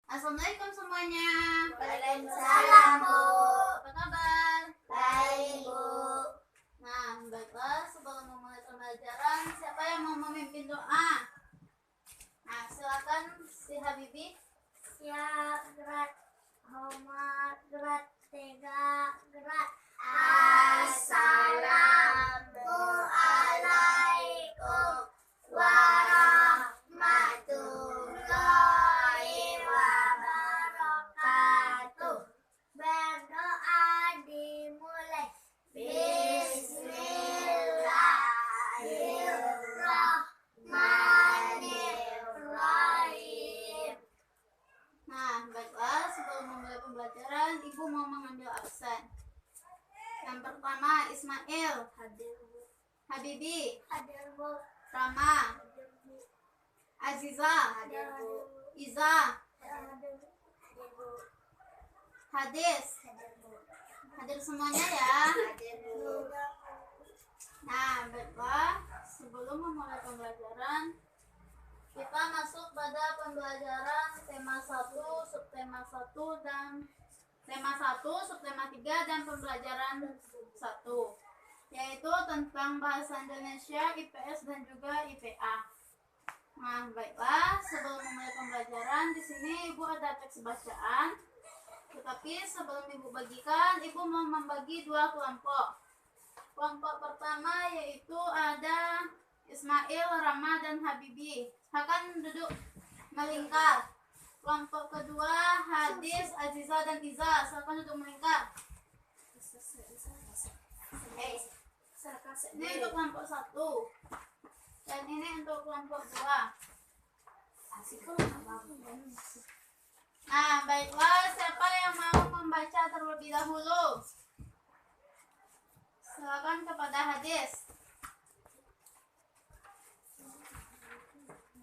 Assalamualaikum semuanya. Waalaikumsalam, Bu. Apa kabar? Baik, Bu. Nah, baiklah, sebelum memulai pembelajaran, siapa yang mau memimpin doa? Nah, silakan si Habibi. Siap, gerak. Homar, gerak. Tiga, gerak. Assalamualaikum warahmatullahi wabarakatuh. Berdoa dimulai. Bismillahirrahmanirrahim. Nah, baiklah, sebelum memulai pembelajaran, Ibu mau mengambil absen. Yang pertama, Ismail. Hadir, Bu. Habibi. Hadir, Bu. Rama. Hadir, Bu. Aziza. Hadir, Bu. Iza. Hadir, Bu. Hadis. Hadir, Bu. Hadir semuanya ya. Hadir, Bu. Nah, baiklah, sebelum memulai pembelajaran, kita masuk pada pembelajaran tema 1, subtema 1 dan tema 1, subtema 3 dan pembelajaran 1, yaitu tentang bahasa Indonesia, IPS dan juga IPA. Nah, baiklah, sebelum memulai pembelajaran, di sini Ibu ada teks bacaan. Tetapi sebelum Ibu bagikan, Ibu mau membagi dua kelompok. Kelompok pertama yaitu ada Ismail, Rama, dan Habibi. Silakan duduk melingkar. Kelompok kedua Hadis, Aziza, dan Iza. Silakan duduk melingkar. Ini untuk kelompok 1 dan ini untuk kelompok 2. Nah, baiklah, siapa yang mau membaca terlebih dahulu? Silakan kepada Hadis.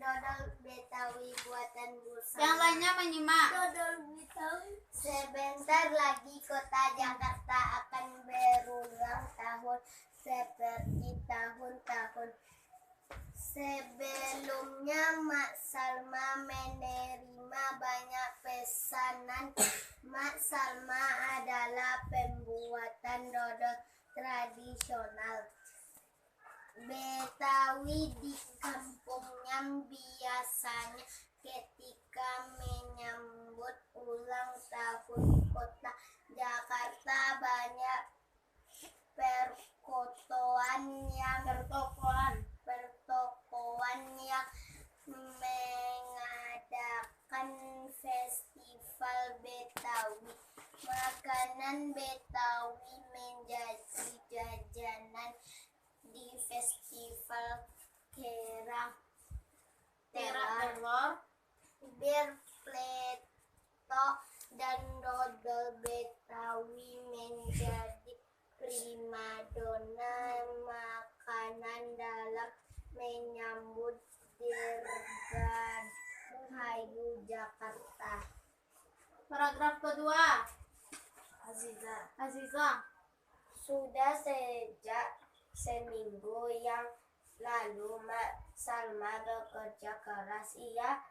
Dodol Betawi buatan Bursa. Yang lainnya menyimak. Dodol Betawi. Sebentar lagi kota Jakarta akan berulang tahun seperti tahun-tahun sebelumnya. Mak Salma menerima banyak pesanan. Mak Salma adalah pembuatan dodol tradisional Betawi di kampungnya. Biasanya ketika menyambut ulang tahun kota Jakarta, banyak pertokoan yang mengadakan festival Betawi. Makanan Betawi menjadi jajanan di festival kerak telur, berpleto, dan dodol Betawi menjadi primadona makanan dalam menyambut Dirgahayu Jakarta. Paragraf kedua. Aziza. Sudah sejak seminggu yang lalu Mak Salma bekerja keras. Ia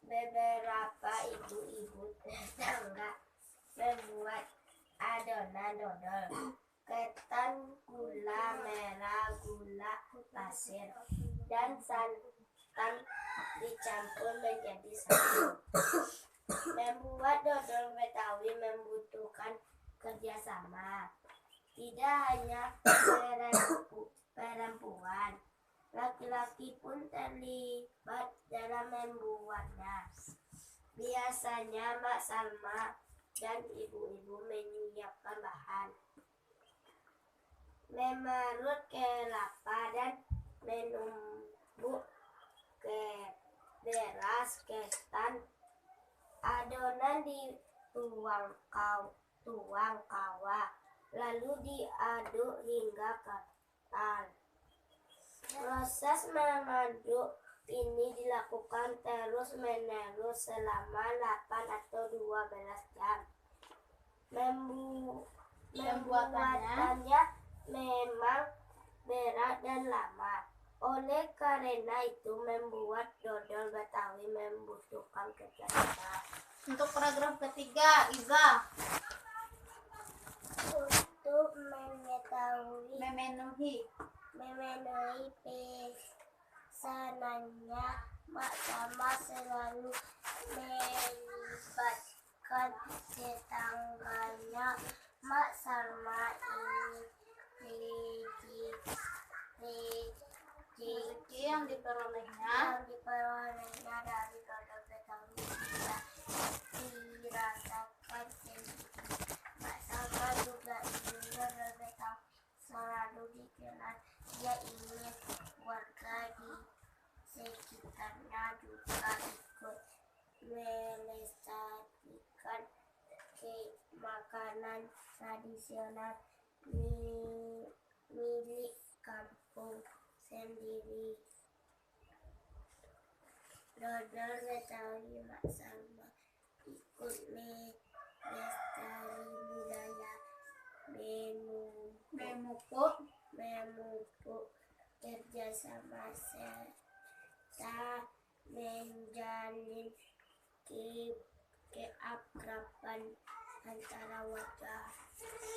beberapa ibu-ibu tetangga membuat adonan dodol, ketan, gula merah, gula pasir, dan santan dicampur menjadi satu. Membuat dodol Betawi membutuhkan kerjasama. Tidak hanya perempuan, laki-laki pun terlibat dalam membuatnya. Biasanya Mak Salma dan ibu-ibu menyiapkan bahan, memerut kelapa dan menumbuk beras, ketan. Adonan dituang kawah, lalu diaduk hingga kental. Proses mengaduk ini dilakukan terus-menerus selama 8 atau 12 jam. Membuatannya memang berat dan lama. Oleh karena itu, membuat dodol Betawi membutuhkan kerja keras. Untuk paragraf ketiga, Iza. Untuk mengetahui Memenuhi pesanannya, Mak Salma selalu melibatkan tetangganya. Mak Salma ini rezeki yang diperolehnya dari dodol Betawi tidak dirasakan sendiri. Mak Salma juga ingin dodol Betawi selalu dikenal. Dia ingin warga di sekitarnya juga ikut melestarikan makanan tradisional milik kampung sendiri. Dodol Betawi Mak Salma ikut melestari budaya memupuk kerjasama serta menjalin keakraban antara warga.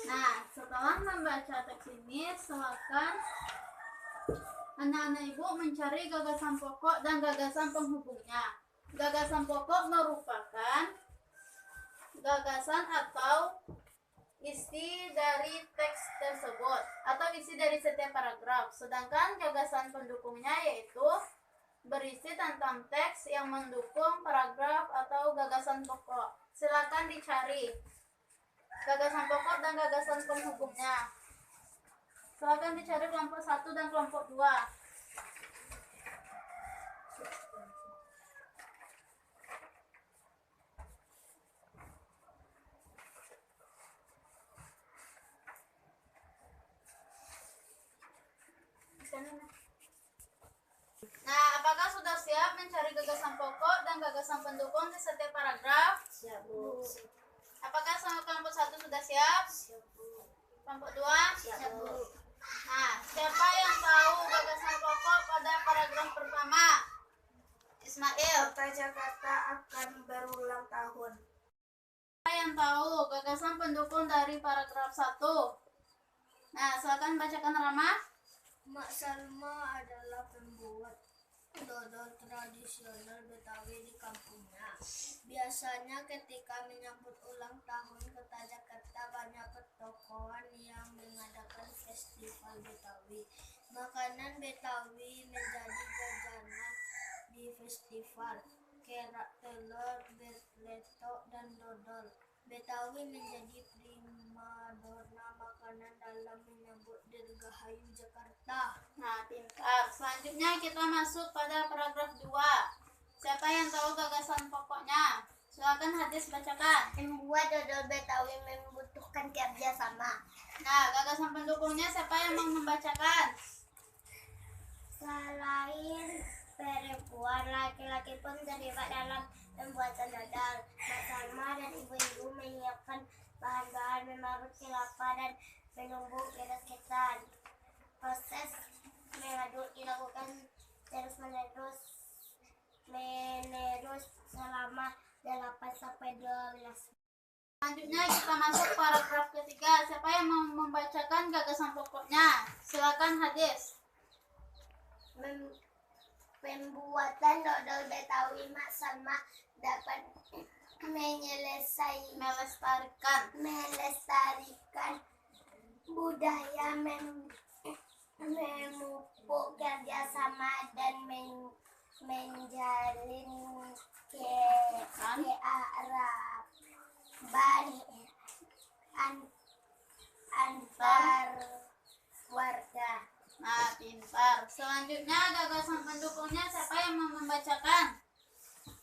Nah, setelah membaca teks ini, silakan anak-anak ibu mencari gagasan pokok dan gagasan penghubungnya. Gagasan pokok merupakan gagasan atau isi dari teks tersebut atau isi dari setiap paragraf. Sedangkan gagasan pendukungnya yaitu berisi tentang teks yang mendukung paragraf atau gagasan pokok. Silakan dicari gagasan pokok dan gagasan penghubungnya. Silakan dicari kelompok 1 dan kelompok 2. Nah, apakah sudah siap mencari gagasan pokok dan gagasan pendukung di setiap paragraf? Siap, Bu. Apakah sama kelompok 1 sudah siap? Siap, Bu. Kelompok 2? Siap, Bu. Nah, siapa yang tahu gagasan pokok pada paragraf pertama? Ismail. Kota Jakarta akan berulang tahun. Siapa yang tahu gagasan pendukung dari paragraf 1? Nah, silakan bacakan Rama. Mak Salma adalah pembuat dodol tradisional Betawi di kampungnya. Biasanya ketika menyambut ulang tahun Kota Jakarta, banyak pertokoan yang mengadakan festival Betawi. Makanan Betawi menjadi jajanan di festival. Kerak telur, berleto, dan dodol Betawi menjadi primadona makanan dalam menyambut Dirgahayu Jakarta. Nah, pintar. Selanjutnya kita masuk pada paragraf 2. Siapa yang tahu gagasan pokoknya? Silakan Hadis bacakan. Membuat dodol Betawi membutuhkan kerjasama. Nah, gagasan pendukungnya siapa yang mau membacakan? Selain perempuan, laki-laki pun terlibat dalam pembuatan dodol. Mak Salma dan ibu-ibu menyiapkan bahan-bahan, memarut kelapa dan menunggu keras-kesan. Proses mengaduk dilakukan terus-menerus selama 8-12. Selanjutnya kita masuk paragraf ketiga. Siapa yang mau membacakan gagasan pokoknya? Silakan Hadis. Pembuatan dodol Betawi Mak Salma dapat melestarikan budaya, memupuk kerjasama dan menjalin keakraban antar warga. Nah, pintar. Selanjutnya gagasan pendukungnya siapa yang mau membacakan?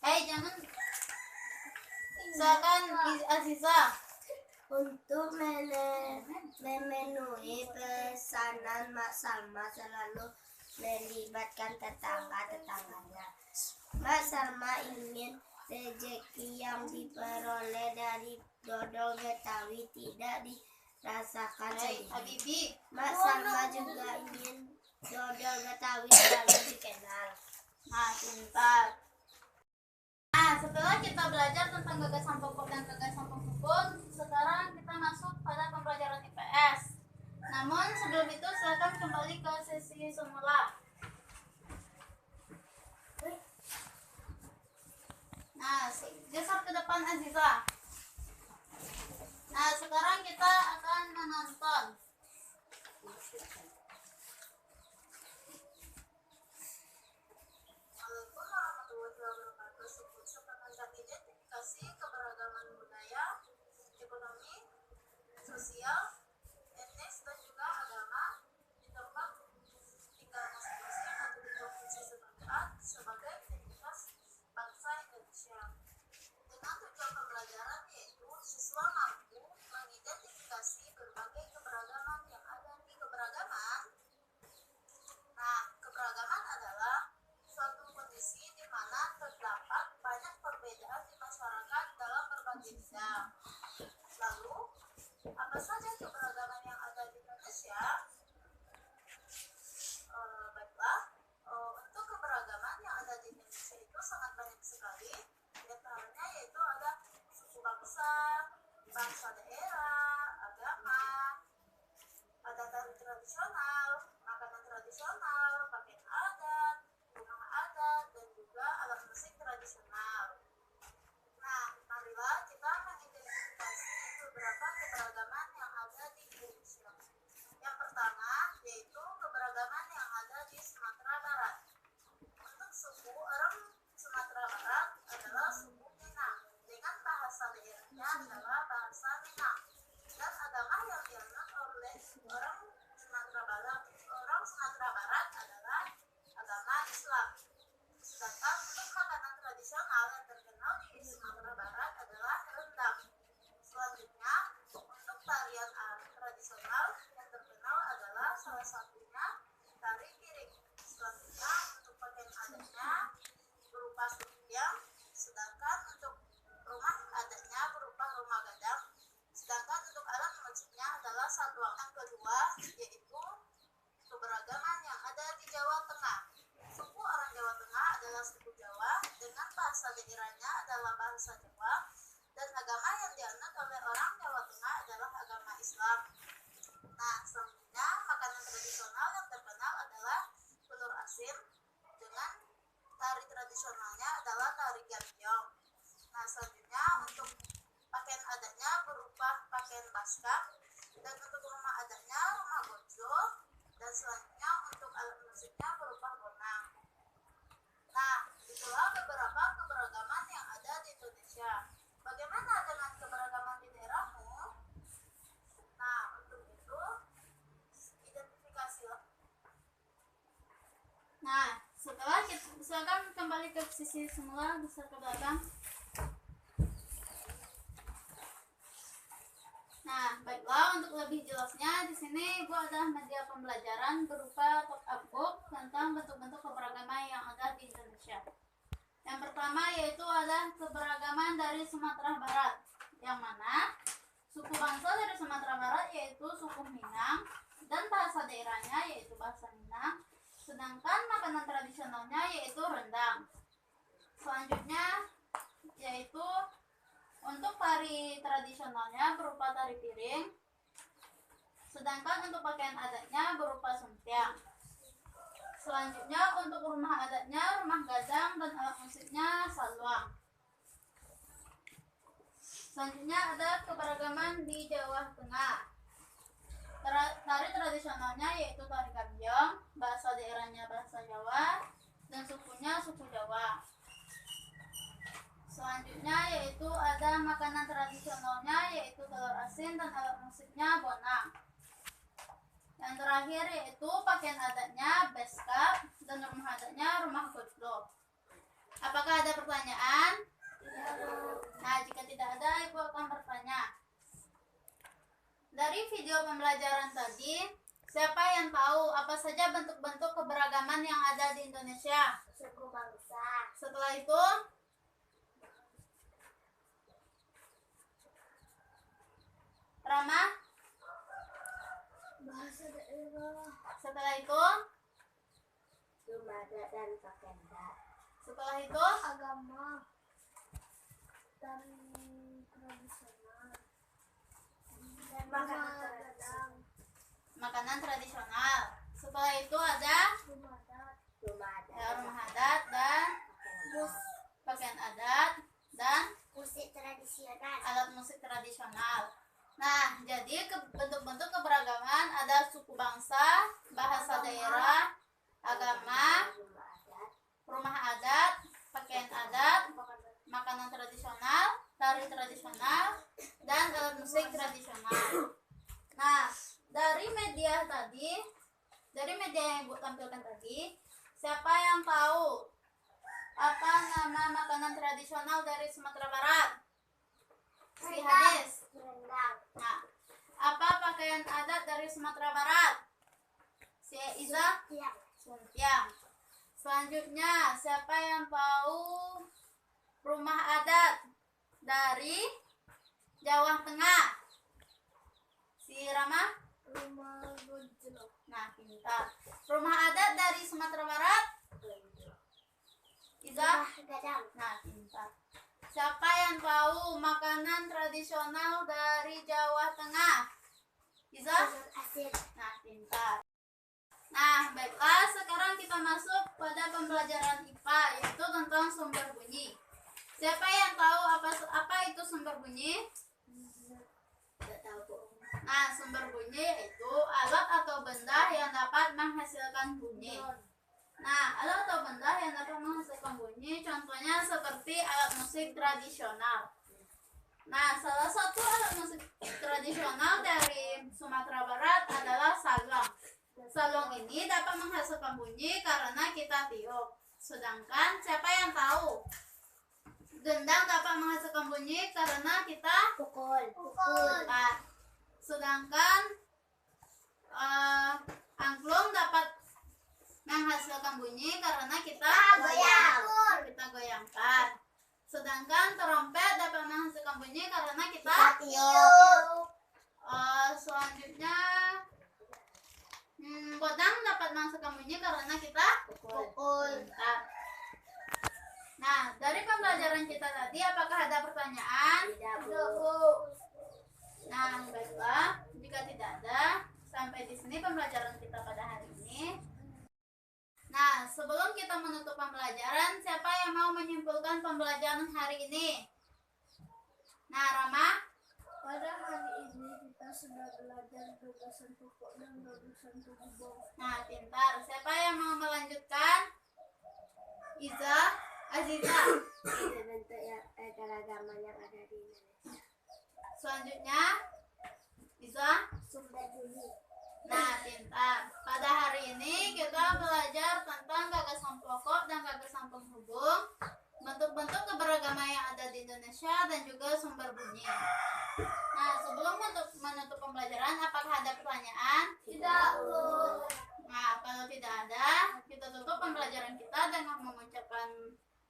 Jangan. Silakan Aziza. Untuk memenuhi pesanan, Mak Salma selalu melibatkan tetangga-tetangganya. Mak Salma ingin rezeki yang diperoleh dari dodol Betawi tidak dirasakan sendiri. Habibi. Mak Salma juga ingin Dodol Betawi baru dikenal. Nah, pintar. Nah, setelah kita belajar tentang gagasan pokok dan gagasan penghubung, sekarang kita masuk pada pembelajaran IPS. Namun sebelum itu silakan kembali ke sesi semula. Nah, geser ke depan Aziza. Nah, sekarang kita akan menonton. Assalamualaikum warahmatullahi wabarakatuh. Sebut tentang identifikasi keberagaman budaya, ekonomi, sosial, etnis, dan juga agama di tempat tinggal masing-masing atau di provinsi sebagai identitas bangsa Indonesia. Dengan tujuan pembelajaran yaitu siswa mampu mengidentifikasi berbagai keberagaman yang ada di keberagaman. Nah, keberagaman adalah suatu kondisi di mana terdapat banyak perbedaan di masyarakat dalam berbagai bidang. Lalu, apa saja keberagaman yang ada di Indonesia? Baiklah, untuk keberagaman yang ada di Indonesia itu sangat banyak sekali. Di antaranya yaitu ada suku bangsa, bangsa daerah, agama, ada tari tradisional, makanan tradisional, pakaian adat, rumah adat, dan juga alat musik tradisional. Nah, marilah kita mengidentifikasi beberapa keberagaman yang ada di Indonesia. Yang pertama yaitu keberagaman yang ada di Sumatera Barat. Untuk suku orang Sumatera Barat adalah suku Minang, dengan bahasa daerahnya adalah bahasa Minang, dan agama yang dianut oleh orang Sumatera Barat adalah agama Islam. Sedangkan untuk makanan tradisional yang terkenal di Sumatera Barat adalah rendang. Selanjutnya, untuk tarian tradisional yang terkenal adalah salah satunya tari piring. Selanjutnya, untuk pakaian adatnya berupa sumpiang, sedangkan untuk rumah adatnya berupa rumah gadang. Sedangkan untuk alat musiknya adalah satuang. Yang kedua yaitu keberagaman yang ada di Jawa Tengah. Suku orang Jawa Tengah adalah suku Jawa, dengan bahasa daerahnya adalah bahasa Jawa, dan agama yang dianut oleh orang Jawa Tengah adalah agama Islam. Nah, selanjutnya makanan tradisional yang terkenal adalah telur asin, dengan tari tradisionalnya adalah tari gambyong. Nah, selanjutnya untuk pakaian adatnya berupa pakaian baskak, dan untuk rumah adatnya rumah bojo, dan selanjutnya untuk alat musiknya berupa gonang. Nah, itulah beberapa keberagaman yang ada di Indonesia. Bagaimana dengan keberagaman di daerahmu? Nah, untuk itu identifikasilah. Nah, setelah kita silakan kembali ke sisi semula, besar ke belakang. Nah, baiklah, untuk lebih jelasnya di sini Ibu ada media pembelajaran berupa top-up book tentang bentuk-bentuk keberagaman yang ada di Indonesia. Yang pertama yaitu ada keberagaman dari Sumatera Barat, yang mana suku bangsa dari Sumatera Barat yaitu suku Minang, dan bahasa daerahnya yaitu bahasa Minang, sedangkan makanan tradisionalnya yaitu rendang. Selanjutnya yaitu untuk tari tradisionalnya berupa tari piring, sedangkan untuk pakaian adatnya berupa sumpiang. Selanjutnya untuk rumah adatnya rumah gadang, dan alat musiknya saluang. Selanjutnya ada keberagaman di Jawa Tengah. Tari tradisionalnya yaitu tari gambyong, bahasa daerahnya bahasa Jawa, dan sukunya suku Jawa. Selanjutnya yaitu ada makanan tradisionalnya yaitu telur asin, dan alat musiknya bonang. Yang terakhir yaitu pakaian adatnya beskap, dan rumah adatnya rumah godlo. Apakah ada pertanyaan? Nah, jika tidak ada, Ibu akan bertanya. Dari video pembelajaran tadi, siapa yang tahu apa saja bentuk-bentuk keberagaman yang ada di Indonesia? Suku bangsa. Setelah itu, Rama? Bahasa daerah. Setelah itu, adat dan pakaian adat. Setelah itu Agama dan tradisional. Dan makanan tradisional. Setelah itu ada rumah adat. rumah adat dan pakaian adat dan Musik tradisional. alat musik tradisional. Nah, jadi bentuk-bentuk keberagaman ada suku bangsa, bahasa daerah, agama, rumah adat, pakaian adat, makanan tradisional, tari tradisional, dan alat musik tradisional. Nah, dari media yang Ibu tampilkan tadi, siapa yang tahu apa nama makanan tradisional dari Sumatera Barat? Si Hadis. Nah, apa pakaian adat dari Sumatera Barat? Si Iza. Suntiang. Selanjutnya, siapa yang tahu rumah adat dari Jawa Tengah? Si Rama. Rumah Gojlok. Nah, pintar. Rumah adat dari Sumatera Barat? Iza. Gadang. Nah, pintar. Siapa yang tahu makanan tradisional dari Jawa Tengah? Iza? Asin. Nah, pintar. Nah, baiklah, sekarang kita masuk pada pembelajaran IPA, yaitu tentang sumber bunyi. Siapa yang tahu apa itu sumber bunyi? Tidak tahu, Bu. Nah, sumber bunyi yaitu alat atau benda yang dapat menghasilkan bunyi. Nah, alat atau benda yang dapat menghasilkan bunyi contohnya seperti alat musik tradisional. Nah, salah satu alat musik tradisional dari Sumatera Barat adalah salang. Salang ini dapat menghasilkan bunyi karena kita tiup. Sedangkan siapa yang tahu? Gendang dapat menghasilkan bunyi karena kita Pukul. Nah, sedangkan angklung dapat menghasilkan bunyi karena kita goyangkan. Sedangkan trompet dapat menghasilkan bunyi karena kita tiup. Selanjutnya bodang dapat menghasilkan bunyi karena kita Pukul. Nah, dari pembelajaran kita tadi apakah ada pertanyaan? Tidak, Bu. Nah, baiklah. Jika tidak ada, sampai di sini pembelajaran kita pada hari ini. Nah, sebelum kita menutup pembelajaran, siapa yang mau menyimpulkan pembelajaran hari ini? Nah, Rama? Pada hari ini kita sudah belajar gagasan pokok dan gagasan penghubung. Nah, pintar. Siapa yang mau melanjutkan? Iza? Aziza? Ini bentuk keragaman yang ada di Indonesia. Selanjutnya, Iza? Sumber bunyi. Nah, pintar. Pada hari ini kita belajar tentang gagasan pokok dan gagasan penghubung, bentuk-bentuk keberagaman yang ada di Indonesia, dan juga sumber bunyi. Nah, sebelum menutup pembelajaran, apakah ada pertanyaan? Tidak, Bu. Nah, kalau tidak ada, kita tutup pembelajaran kita dengan mengucapkan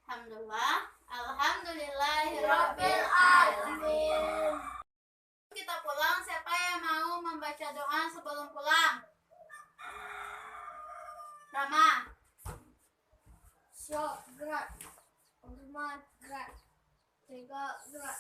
Alhamdulillah. Alhamdulillahirabbil alamin. Kita pulang, siapa yang mau membaca doa sebelum pulang? Rama. Syok, gerak. Hormat, gerak. Tiga, gerak.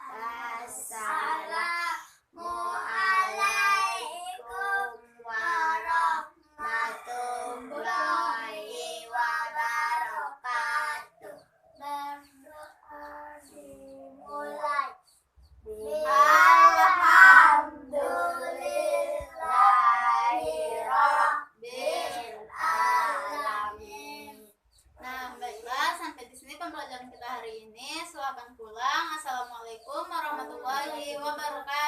Assalamualaikum warahmatullahi wabarakatuh. Berdoa dimulai. Alhamdulillahirabbil alamin. Nah, baiklah, sampai di sini pembelajaran kita hari ini. Silakan pulang. Assalamualaikum warahmatullahi wabarakatuh.